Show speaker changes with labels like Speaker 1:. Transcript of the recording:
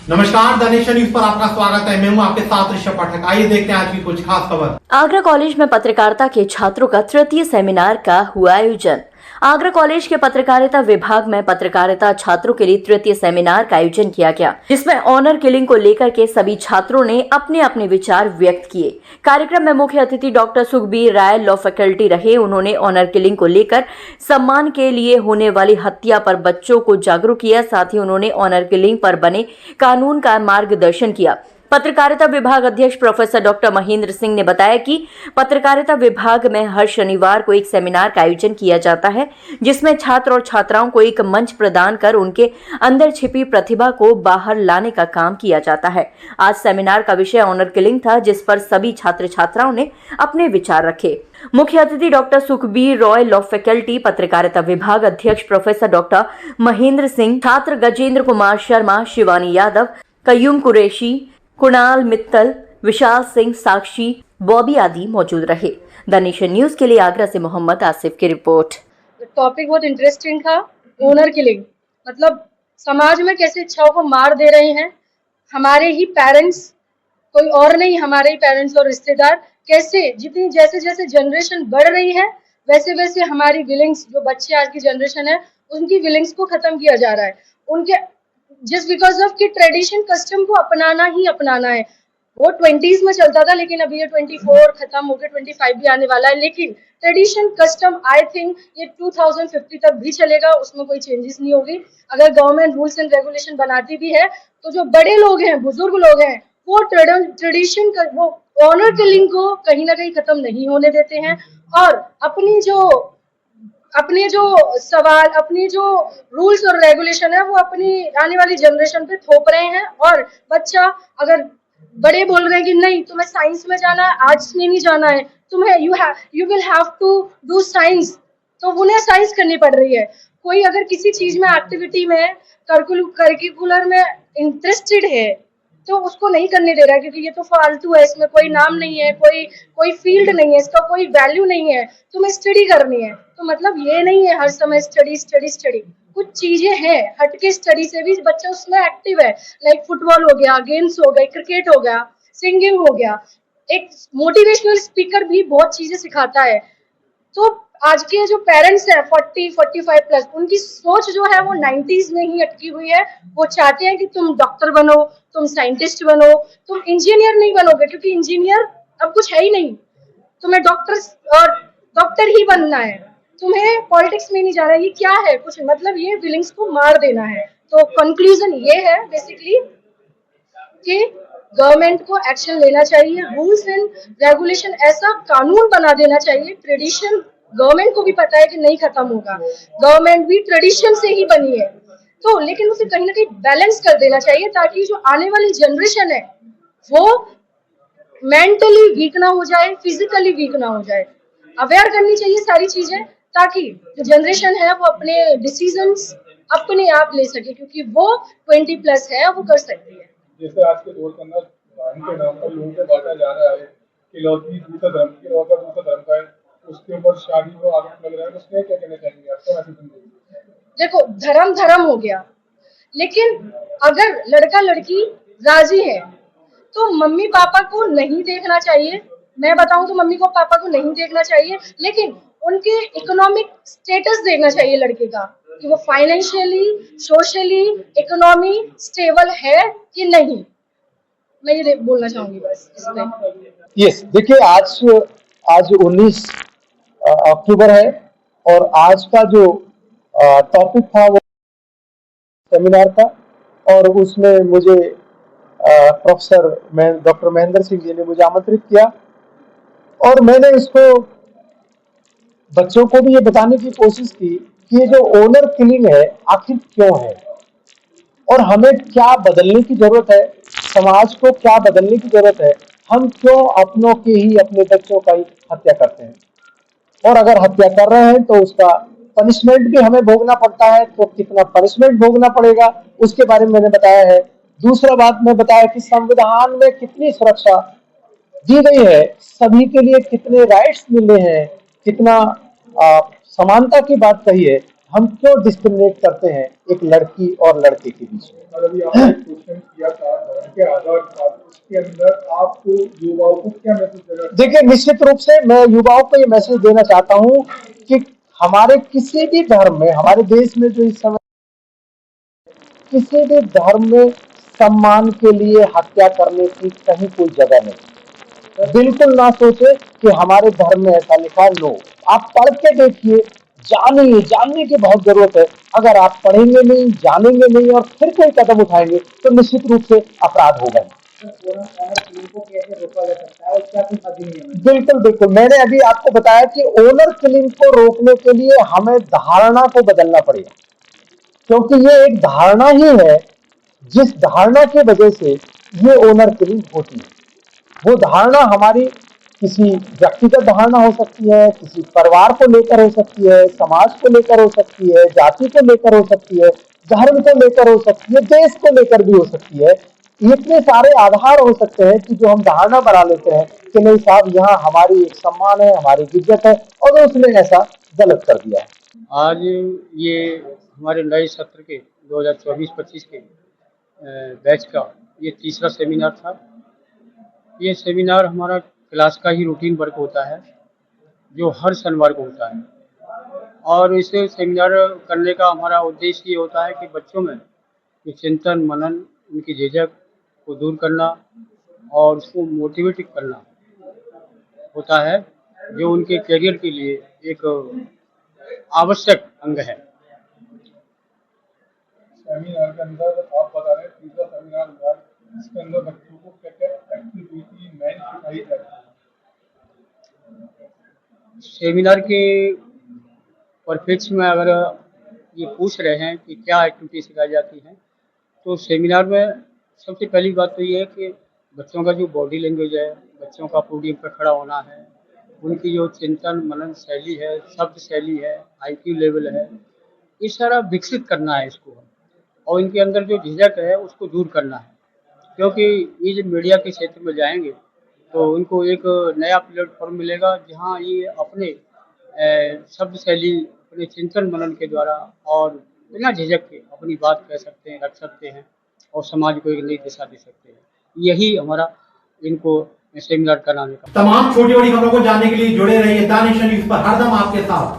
Speaker 1: नमस्कार, the nation news पर आपका स्वागत है। मैं हूं आपके साथ ऋषभ पाठक। आइए देखते हैं आज की कुछ खास खबर।
Speaker 2: आगरा कॉलेज में पत्रकारिता के छात्रों का तृतीय सेमिनार का हुआ आयोजन। आगरा कॉलेज के पत्रकारिता विभाग में पत्रकारिता छात्रों के लिए तृतीय सेमिनार का आयोजन किया गया, जिसमें ऑनर किलिंग को लेकर के सभी छात्रों ने अपने अपने विचार व्यक्त किए। कार्यक्रम में मुख्य अतिथि डॉक्टर सुखबीर राय लॉ फैकल्टी रहे। उन्होंने ऑनर किलिंग को लेकर सम्मान के लिए होने वाली हत्या पर बच्चों को जागरूक किया। साथ ही उन्होंने ऑनर किलिंग पर बने कानून का मार्गदर्शन किया। पत्रकारिता विभाग अध्यक्ष प्रोफेसर डॉक्टर महेंद्र सिंह ने बताया कि पत्रकारिता विभाग में हर शनिवार को एक सेमिनार का आयोजन किया जाता है, जिसमें छात्र और छात्राओं को एक मंच प्रदान कर उनके अंदर छिपी प्रतिभा को बाहर लाने का काम किया जाता है। आज सेमिनार का विषय ऑनर किलिंग था, जिस पर सभी छात्र छात्राओं ने अपने विचार रखे। मुख्य अतिथि doctor Sukhbir Roy law faculty, पत्रकारिता विभाग अध्यक्ष प्रोफेसर डॉक्टर महेंद्र सिंह, छात्र गजेंद्र कुमार शर्मा, शिवानी यादव, कयूम कुरैशी, कुणाल मित्तल, विशाल सिंह, साक्षी, बॉबी आदि मौजूद रहे। द नेशन न्यूज के लिए आगरा से मोहम्मद आसिफ की रिपोर्ट।
Speaker 3: टॉपिक बहुत इंटरेस्टिंग था। ओनर किलिंग मतलब समाज में कैसे इच्छाओं को मार दे रहे हैं हमारे ही पेरेंट्स, कोई और नहीं, हमारे ही पेरेंट्स और रिश्तेदार। कैसे जितनी जैसे जैसे जनरेशन बढ़ रही है वैसे वैसे हमारी विलिंग्स, जो बच्चे आज की जनरेशन है उनकी विलिंग्स को खत्म किया जा रहा है। उनके जस्ट बिकॉज ऑफ कि ट्रेडिशन कस्टम को अपनाना ही अपनाना है। वो 20s में चलता था, लेकिन अभी ये 24 खत्म होकर 25 भी आने वाला है। लेकिन ट्रेडिशन कस्टम आई थिंक ये 2050 तक भी चलेगा, उसमें कोई चेंजेस नहीं होगी। अगर गवर्नमेंट रूल्स एंड रेगुलेशन बनाती भी है तो जो बड़े लोग हैं, बुजुर्ग लोग हैं, वो ट्रेडिशन वो ऑनर किलिंग को कहीं ना कहीं खत्म नहीं होने देते हैं और अपने जो सवाल, अपनी जो रूल्स और रेगुलेशन है वो अपनी आने वाली जनरेशन पे थोप रहे हैं। और बच्चा अगर बड़े बोल रहे हैं कि नहीं तुम्हें साइंस में जाना है, आर्ट्स में नहीं जाना है, तुम्हें you will have to do science, तो उन्हें साइंस करनी पड़ रही है। कोई अगर किसी चीज में एक्टिविटी में करिकुलर में इंटरेस्टेड है तो उसको नहीं करने दे रहा है, क्योंकि ये तो फालतू है, इसमें कोई नाम नहीं है, कोई फील्ड नहीं है, इसका कोई वैल्यू नहीं है, तुम्हें स्टडी करनी है। तो मतलब ये नहीं है हर समय स्टडी स्टडी स्टडी, कुछ चीजें हैं हटके स्टडी से भी बच्चा उसमें एक्टिव है। लाइक फुटबॉल हो गया, गेम्स हो गए, क्रिकेट हो गया, सिंगिंग हो गया। एक मोटिवेशनल स्पीकर भी बहुत चीजें सिखाता है। तो आज के जो पेरेंट्स हैं 40-45 प्लस, उनकी सोच जो है वो 90s में ही अटकी हुई है। वो चाहते हैं कि तुम डॉक्टर बनो, तुम साइंटिस्ट बनो, तुम इंजीनियर नहीं बनोगे क्योंकि इंजीनियर अब कुछ है ही नहीं, तुम्हें डॉक्टर ही बनना है, तुम्हें पॉलिटिक्स में नहीं जाना है। ये क्या है, कुछ मतलब ये फीलिंग्स को मार देना है। तो कंक्लूजन ये है बेसिकली कि गवर्नमेंट को एक्शन लेना चाहिए, रूल्स एंड रेगुलेशन ऐसा कानून बना देना चाहिए। ट्रेडिशन गवर्नमेंट को भी पता है कि नहीं खत्म होगा, गवर्नमेंट भी ट्रेडिशन से ही बनी है, तो लेकिन उसे कहीं ना कहीं बैलेंस कर देना चाहिए ताकि जो आने वाली जनरेशन है वो मेंटली वीक ना हो जाए, फिजिकली वीक ना हो जाए। अवेयर करनी चाहिए सारी चीजें ताकि जो जनरेशन है वो अपने डिसीजंस अपने आप ले सके, क्योंकि वो 20 प्लस है, वो कर सकती है।
Speaker 4: जैसे आज के दौर के अंदर धर्म के नाम पर लोगों को बांटा जा रहा है कि लौकी दूसरा धर्म की लौका दूसरा धर्म का है, उसके ऊपर शादी को आरोप लग रहा है, उसमें क्या कहना चाहेंगे आपको?
Speaker 3: देखो धर्म हो गया, लेकिन अगर लड़का लड़की राजी है तो मम्मी पापा को नहीं देखना चाहिए। मैं बताऊं तो मम्मी को पापा को नहीं देखना चाहिए, लेकिन उनके इकोनॉमिक स्टेटस देखना चाहिए लड़के का कि वो फाइनेंशियली, सोशली, इकोनॉमी स्टेबल है कि नहीं। मैं ये बोलना चाहूंगी बस इसमें।
Speaker 5: यस, देखिए आज 19 अक्टूबर है और आज का जो टॉपिक था वो सेमिनार का, और उसमें मुझे प्रोफेसर डॉक्टर महेंद्र सिंह जी ने मुझे आमंत्रित किया और मैंने इसको बच्चों को भी ये बताने की कोशिश की कि ये जो ओनर किलिंग है आखिर क्यों है और हमें क्या बदलने की जरूरत है, समाज को क्या बदलने की जरूरत है। हम क्यों अपनों के ही, अपने बच्चों का ही हत्या करते हैं, और अगर हत्या कर रहे हैं तो उसका पनिशमेंट भी हमें भोगना पड़ता है, तो कितना पनिशमेंट भोगना पड़ेगा उसके बारे में मैंने बताया है। दूसरा बात मैं बताया कि संविधान में कितनी सुरक्षा दी गई है, सभी के लिए कितने राइट्स मिले हैं, कितना समानता की बात कही है। हम क्यों डिस्क्रिमिनेट करते हैं एक लड़की और लड़के के बीच में?
Speaker 4: अभी आपने क्वेश्चन किया था के अंदर आपको युवाओं को क्या मैसेज देना?
Speaker 5: देखिए, निश्चित रूप से मैं युवाओं को ये मैसेज देना चाहता हूँ कि हमारे किसी भी धर्म में, हमारे देश में जो इस समय किसी भी धर्म में सम्मान के लिए हत्या करने की कहीं कोई जगह नहीं। बिल्कुल ना सोचे कि हमारे धर्म में ऐसा लिखा है। नो, आप पढ़ के देखिए, जानिए, जानने की बहुत जरूरत है। अगर आप पढ़ेंगे नहीं, जानेंगे नहीं और फिर कोई कदम उठाएंगे तो निश्चित रूप से अपराध होगा। बिल्कुल बिल्कुल, मैंने अभी आपको बताया कि ओनर किलिंग को रोकने के लिए हमें धारणा को बदलना पड़ेगा, क्योंकि ये एक धारणा ही है जिस धारणा की वजह से ये ओनर किलिंग होती है। वो धारणा हमारी किसी व्यक्तिगत धारणा हो सकती है, किसी परिवार को लेकर हो सकती है, समाज को लेकर हो सकती है, जाति को लेकर हो सकती है, धर्म को लेकर हो सकती है, देश को लेकर भी हो सकती है। इतने सारे आधार हो सकते हैं कि जो हम धारणा बना लेते हैं कि नहीं साहब, यहाँ हमारी एक सम्मान है, हमारी इज्जत है, और उसने ऐसा गलत कर दिया है।
Speaker 6: आज ये हमारे नए सत्र के 2024-25 के बैच का ये तीसरा सेमिनार था। ये सेमिनार हमारा क्लास का ही रूटीन वर्क होता है जो हर शनिवार को होता है, और इसे सेमिनार करने का हमारा उद्देश्य ये होता है कि बच्चों में ये चिंतन मनन, उनकी झिझक को दूर करना और उसको मोटिवेट करना होता है, जो उनके करियर के लिए एक आवश्यक अंग है।
Speaker 4: सेमिनार के अंदर आप बता रहे हैं तीसरा सेमिनार हुआ, इसके अंदर बच्चों को क्या क्या एक्टिविटी नई सिखाई जाती है?
Speaker 6: सेमिनार के परिप्रेक्ष्य में अगर ये पूछ रहे हैं कि क्या एक्टिविटी सिखाई जाती है, तो सेमिनार में सबसे पहली बात तो ये है कि बच्चों का जो बॉडी लैंग्वेज है, बच्चों का पोडियम पर खड़ा होना है, उनकी जो चिंतन मनन शैली है, शब्द शैली है, IQ लेवल है, ये सारा विकसित करना है इसको, और इनके अंदर जो झिझक है उसको दूर करना है। क्योंकि ये जब मीडिया के क्षेत्र में जाएंगे तो इनको एक नया प्लेटफॉर्म मिलेगा जहाँ ये अपने शब्द शैली, अपने चिंतन मनन के द्वारा और बिना झिझक के अपनी बात कह सकते हैं, रख सकते हैं और समाज को एक नई दिशा दे सकते हैं। यही हमारा इनको सेमिनार कराने का।
Speaker 1: तमाम छोटी बड़ी खबरों को जानने के लिए जुड़े रहिए द नेशन न्यूज़ पर, हरदम आपके साथ।